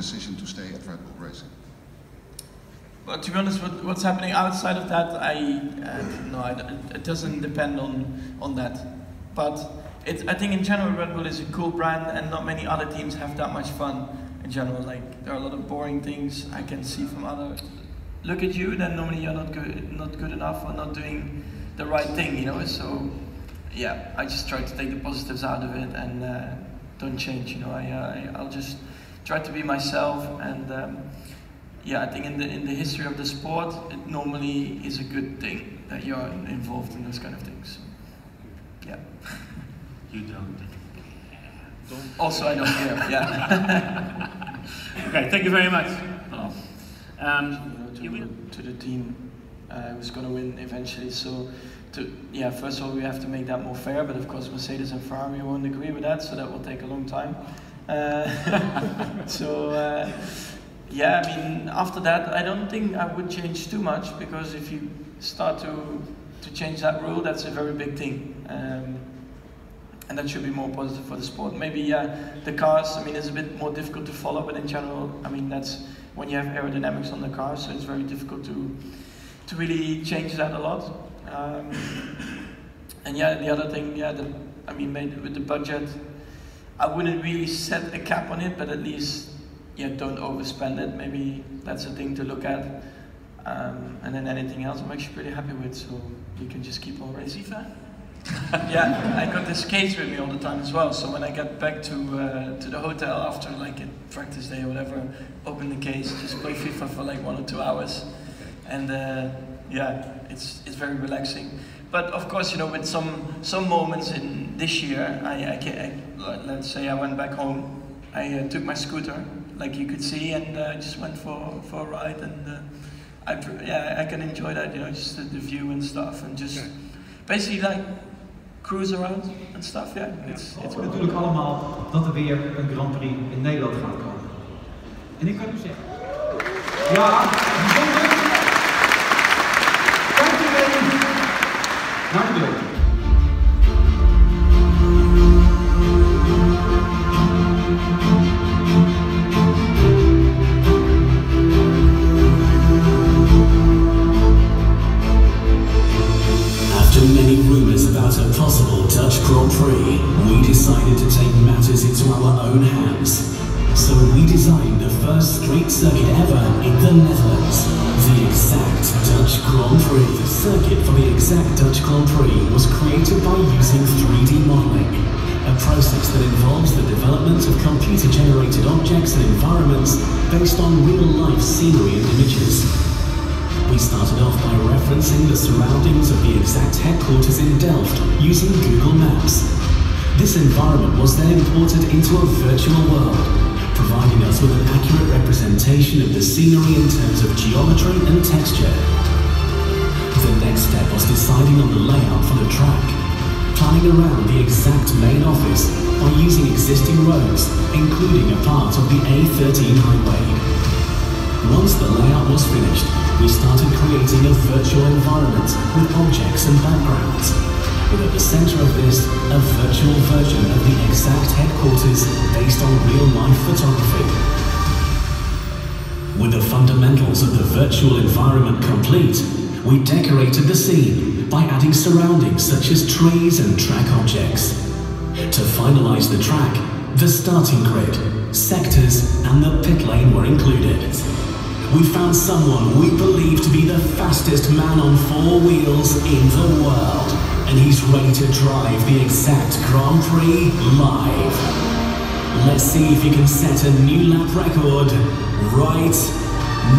decision to stay at Red Bull Racing? Well, to be honest, what's happening outside of that, it doesn't depend on that. But I think in general Red Bull is a cool brand, and not many other teams have that much fun in general. Like, there are a lot of boring things I can see from others. Look at you, then normally you're not good enough, or not doing the right thing, you know. So yeah, I just try to take the positives out of it and don't change, you know. I'll just try to be myself, and yeah, I think in the history of the sport, it normally is a good thing that you're involved in those kind of things. So, yeah. You don't. Also, I don't care. Yeah. Okay, thank you very much. To the team who's going to win eventually. So, yeah, first of all, we have to make that more fair. But of course, Mercedes and Ferrari won't agree with that, so that will take a long time. Yeah, I mean, after that, I don't think I would change too much, because if you start to change that rule, that's a very big thing. And that should be more positive for the sport. Maybe, yeah, the cars, I mean, it's a bit more difficult to follow, but in general, I mean, that's when you have aerodynamics on the car, so it's very difficult to really change that a lot. And yeah, the other thing, yeah, I mean, maybe with the budget, I wouldn't really set a cap on it, but at least, yeah, don't overspend it. Maybe that's a thing to look at. And then anything else I'm actually pretty happy with, so you can just keep on racing. Yeah, I got this case with me all the time as well, so when I get back to the hotel after like a practice day or whatever, open the case, just play FIFA for like 1 or 2 hours. And yeah, it's very relaxing. But of course, you know, with some moments in this year, let's say I went back home, I took my scooter, like you could see, and just went for a ride, and I can enjoy that, you know, just the view and stuff, and just basically like cruise around and stuff. Yeah, it's good. Natuurlijk allemaal dat er weer een Grand Prix in Nederland gaat komen. En ik kan u zeggen, ja, bijzonder. Dank u wel. Dank u wel. About a possible Dutch Grand Prix, we decided to take matters into our own hands. So we designed the first street circuit ever in the Netherlands, the Exact Dutch Grand Prix. The circuit for the Exact Dutch Grand Prix was created by using 3D modeling, a process that involves the development of computer-generated objects and environments based on real-life scenery and images. We started off by referencing the surroundings of the Exact headquarters in Delft using Google Maps. This environment was then imported into a virtual world, providing us with an accurate representation of the scenery in terms of geometry and texture. The next step was deciding on the layout for the track, planning around the Exact main office by using existing roads, including a part of the A13 highway. Once the layout was finished, we started creating a virtual environment with objects and backgrounds, with at the center of this, a virtual version of the Exact headquarters based on real-life photography. With the fundamentals of the virtual environment complete, we decorated the scene by adding surroundings such as trees and track objects. To finalize the track, the starting grid, sectors and the pit lane were included. We found someone we believe to be the fastest man on 4 wheels in the world, and he's ready to drive the Exact Grand Prix live. Let's see if he can set a new lap record right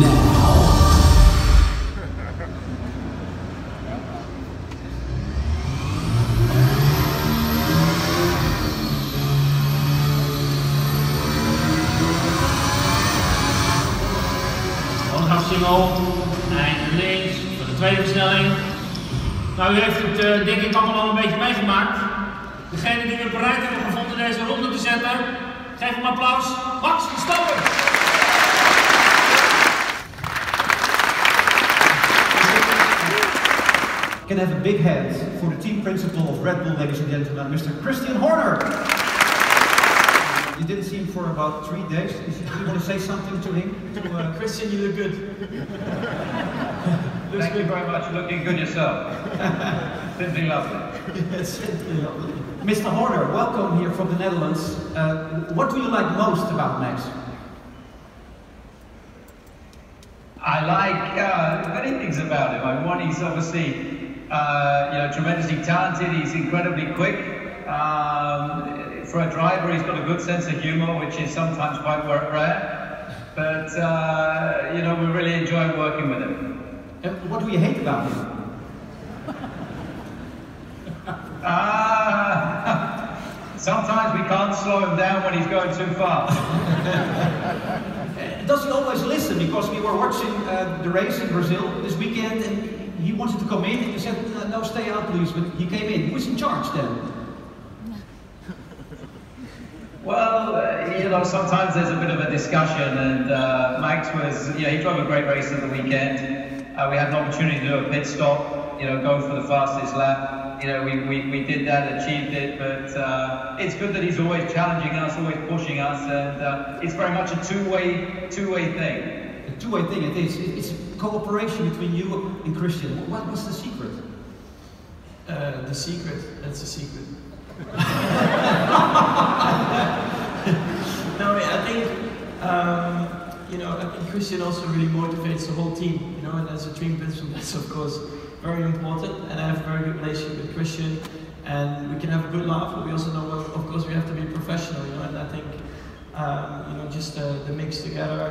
now. En links voor de tweede versnelling. Nou, u heeft het denk ik allemaal al een beetje meegemaakt. Degene die weer bereid hebben gevonden deze ronde te zetten, geef hem applaus. Max Verstappen! Can I have a big hand for the team principal of Red Bull, ladies and gentlemen, Mr. Christian Horner. You didn't see him for about 3 days. Do you want to say something to him? Christian, you look good. Thank you very much. Looking good yourself. Simply lovely. Yes, simply lovely. Mr. Horner, welcome here from the Netherlands. What do you like most about Max? I like many things about him. One, he's obviously tremendously talented. He's incredibly quick. For a driver, he's got a good sense of humour, which is sometimes quite rare. But we really enjoy working with him. What do you hate about him? Sometimes we can't slow him down when he's going too fast. Does he always listen? Because we were watching the race in Brazil this weekend and he wanted to come in and he said, no, stay out please, but he came in. Who was in charge then? Well, sometimes there's a bit of a discussion and Max was, he drove a great race at the weekend. We had an opportunity to do a pit stop, go for the fastest lap. We did that, achieved it, but it's good that he's always challenging us, always pushing us, and it's very much a two-way thing. A two-way thing it is. It's cooperation between you and Christian. What's the secret? The secret? That's a secret. No, I think Christian also really motivates the whole team, and as a team principal, that's of course very important, and I have a very good relationship with Christian, and we can have a good laugh, but we also know, of course, we have to be professional, and I think, just the mix together,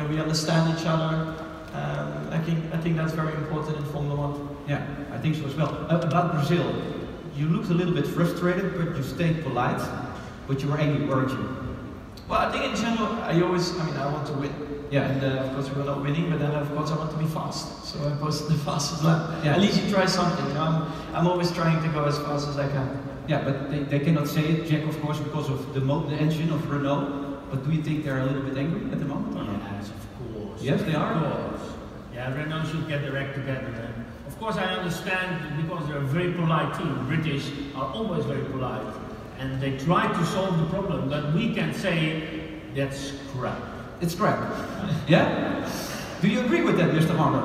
we understand each other. I think that's very important in Formula 1. Yeah, I think so as well. About Brazil, you looked a little bit frustrated, but you stayed polite, but you were angry, weren't you? Well, I think in general, I want to win. Yeah. And of course we were not winning, but then of course I want to be fast. So I posted the fastest lap. Yeah. At least you try something, I'm always trying to go as fast as I can. Yeah, but they cannot say it, Jack, of course, because of the engine of Renault. But do you think they're a little bit angry at the moment? Or not? Yes, of course. Yes, they are? Of course. Yeah, Renault should get their act together. Of course, I understand because they're a very polite team. British are always very polite. And they try to solve the problem, but we can say that's crap. It's crap. Yeah? Do you agree with that, Mr. Horner?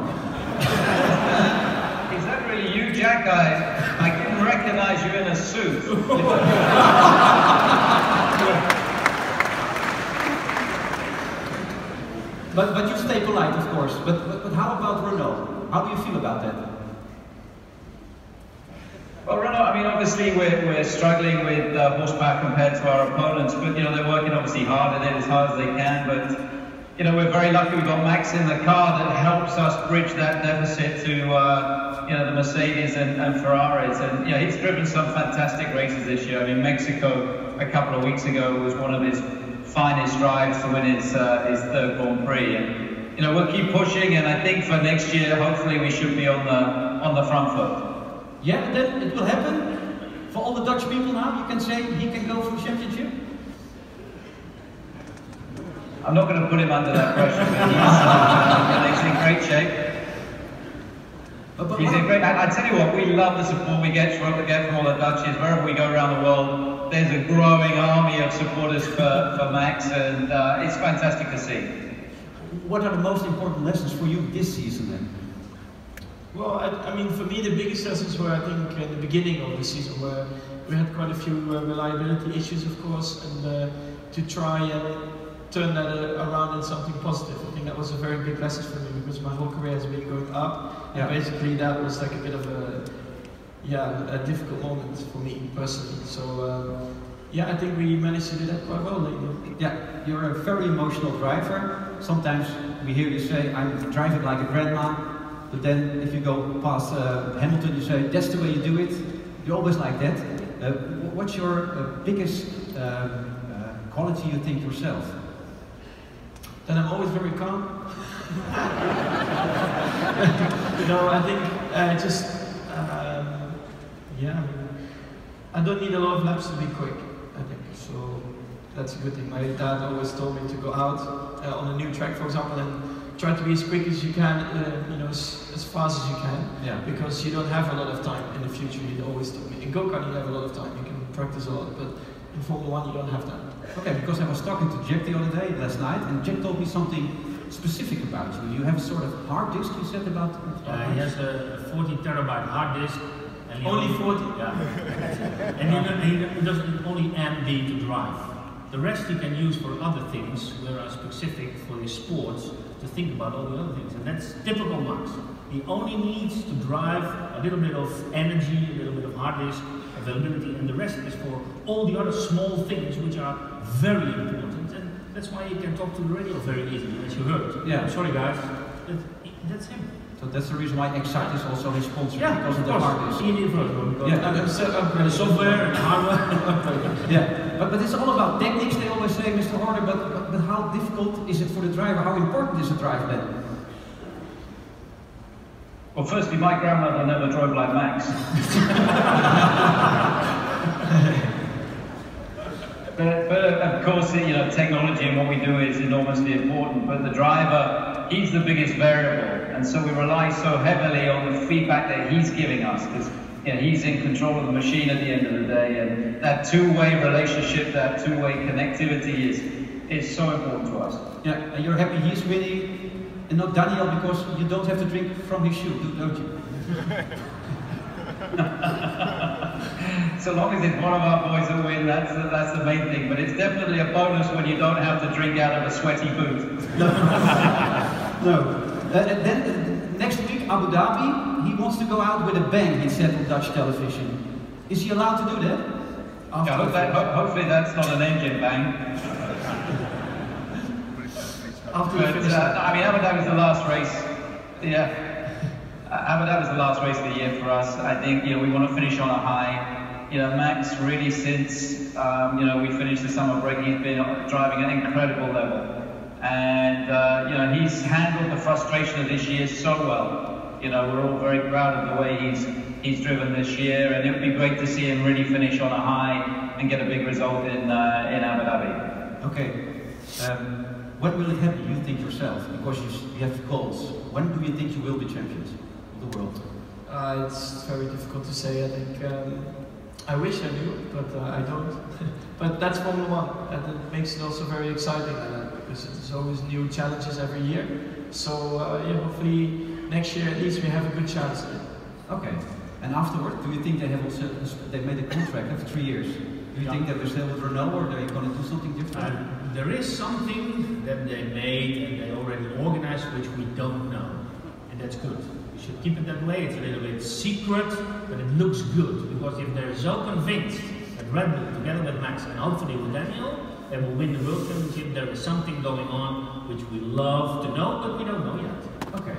Is that really you, Jack? I didn't recognize you in a suit. But you stay polite, of course. But how about Renault? How do you feel about that? Well, Renault, obviously we're struggling with horsepower compared to our opponents, but they're working obviously hard at it as hard as they can. But we're very lucky we've got Max in the car that helps us bridge that deficit to the Mercedes and Ferraris. And he's driven some fantastic races this year. Mexico a couple of weeks ago was one of his finest drives to win his third Grand Prix. And we'll keep pushing, and I think for next year, hopefully we should be on the front foot. Yeah, then it will happen. For all the Dutch people now, you can say he can go for the championship? I'm not going to put him under that pressure. He's in great shape. He's in great. I tell you what, we love the support we get from all the Dutchies. Wherever we go around the world, there's a growing army of supporters for Max, and it's fantastic to see. What are the most important lessons for you this season then? Well, for me, the biggest lessons were, I think, in the beginning of the season, where we had quite a few reliability issues, of course, and to try and turn that around in something positive. I think that was a very big lesson for me, because my whole career has been going up, and basically that was like a bit of a difficult moment for me personally. So, I think we managed to do that quite well lately. Yeah, you're a very emotional driver. Sometimes we hear you say, I'm driving like a grandma. But then if you go past Hamilton, you say, that's the way you do it. You're always like that. What's your biggest quality you think yourself? Then I'm always very calm. I think I don't need a lot of laps to be quick, I think. So that's a good thing. My dad always told me to go out on a new track, for example, and try to be as quick as you can, as fast as you can, because you don't have a lot of time in the future. He always told me. In go-kart you have a lot of time, you can practice a lot, but in Formula 1 you don't have that. Okay, because I was talking to Jack the other day, last night, and Jack told me something specific about you. You have a sort of hard disk, you said about... He has a 40 terabyte hard disk. And Only 40? Yeah. And he doesn't only MB to drive. The rest he can use for other things, whereas specific for his sports, to think about all the other things. And that's typical Max. He only needs to drive a little bit of energy, a little bit of hard disk, availability, and the rest is for all the other small things which are very important. And that's why he can talk to the radio very easily, as you heard. Yeah. Sorry guys, that's him. So that's the reason why Excite is also his sponsor, because of the hard disk. The software and the hardware. Yeah, but it's all about techniques, they always say, Mr. Horner, but how difficult is it for the driver? How important is the drive then? Well, firstly, my grandmother never drove like Max. but of course, you know, technology and what we do is enormously important, but the driver, he's the biggest variable, and so we rely so heavily on the feedback that he's giving us, because you know, he's in control of the machine at the end of the day, and that two-way relationship, that two-way connectivity is so important to us. Yeah, and you're happy he's winning, and not Daniel, because you don't have to drink from his shoe, don't you? So long as it's one of our boys that win, that's the main thing. But it's definitely a bonus when you don't have to drink out of a sweaty boot. No. And then next week, Abu Dhabi, he wants to go out with a bang, he said on Dutch television. Is he allowed to do that? Yeah, hopefully that's not an engine bang. After I mean, Abu Dhabi is the last race. Yeah. Abu Dhabi is the last race of the year for us. I think, you know, we want to finish on a high. You know, Max really since, you know, we finished the summer break, he's been driving at an incredible level. And, you know, he's handled the frustration of this year so well. You know, we're all very proud of the way he's driven this year, and it would be great to see him really finish on a high and get a big result in Abu Dhabi. Okay. When will it happen, you think yourself? Because you have goals. When do you think you will be champions of the world? It's very difficult to say. I think I wish I knew, but I don't. But that's Formula One, and it makes it also very exciting because there's always new challenges every year. So yeah, hopefully next year at least we have a good chance. Okay. And afterward, do you think they have also made a contract of 3 years? Do you think that they're still with Renault, or are they going to do something different? There is something that they made and they already organized which we don't know, and that's good. We should keep it that way. It's a little bit secret, but it looks good, because if they're so convinced that Red Bull, together with Max and hopefully with Daniel, they will win the World Championship, there is something going on which we love to know, but we don't know yet. Okay.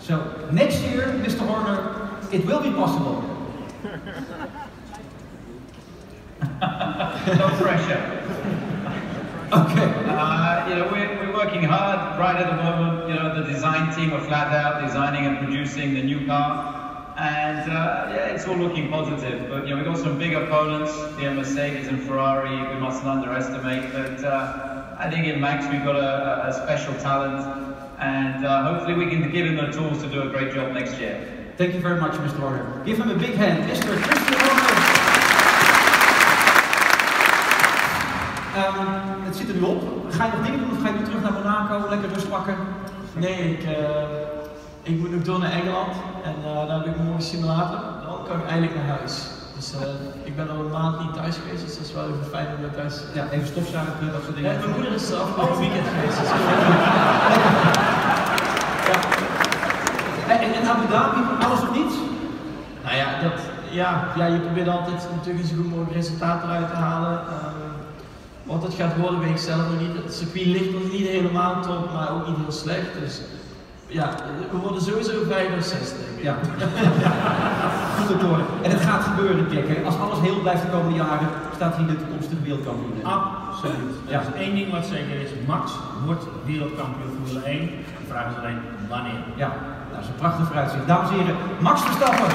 So next year, Mr. Horner, it will be possible. No pressure. Okay. You know, we're working hard right at the moment. You know, the design team are flat out designing and producing the new car, and yeah, it's all looking positive. But you know, we've got some big opponents, the Mercedes and Ferrari. We mustn't underestimate. But I think in Max we've got a special talent, and hopefully we can give him the tools to do a great job next year. Thank you very much, Mr. Horner. Give him a big hand, Mr. Christian Horner. Het zit er nu op. Ga je nog dingen doen of ga je nu terug naar Monaco, lekker rust pakken? Nee, ik moet nog door naar Engeland en daar heb ik morgen simulator. Dan kan ik eigenlijk naar huis. Dus ik ben al een maand niet thuis geweest, dus dat is wel even fijn om weer thuis te zijn. Ja, even stofzuigen, dat soort dingen. Ja, mijn moeder is afgelopen weekend geweest. Dus En Abu Dhabi, alles of niets? Nou ja, je probeert altijd natuurlijk een zo goed mogelijk resultaat eruit te halen. Wat het gaat worden, weet ik zelf nog niet. Het circuit ligt nog niet helemaal top, maar ook niet heel slecht. Dus ja, we worden sowieso 5 of 6, denk ik. Ja. Goed te horen. En het gaat gebeuren, Jack. Hè? Als alles heel blijft de komende jaren, staat hier de toekomstige wereldkampioen. Absoluut. Ja. Er is één ding wat zeker is: Max wordt wereldkampioen Formule 1. De vraag is alleen wanneer. Ja, dat is een prachtig vooruitzicht. Dames en heren, Max Verstappen.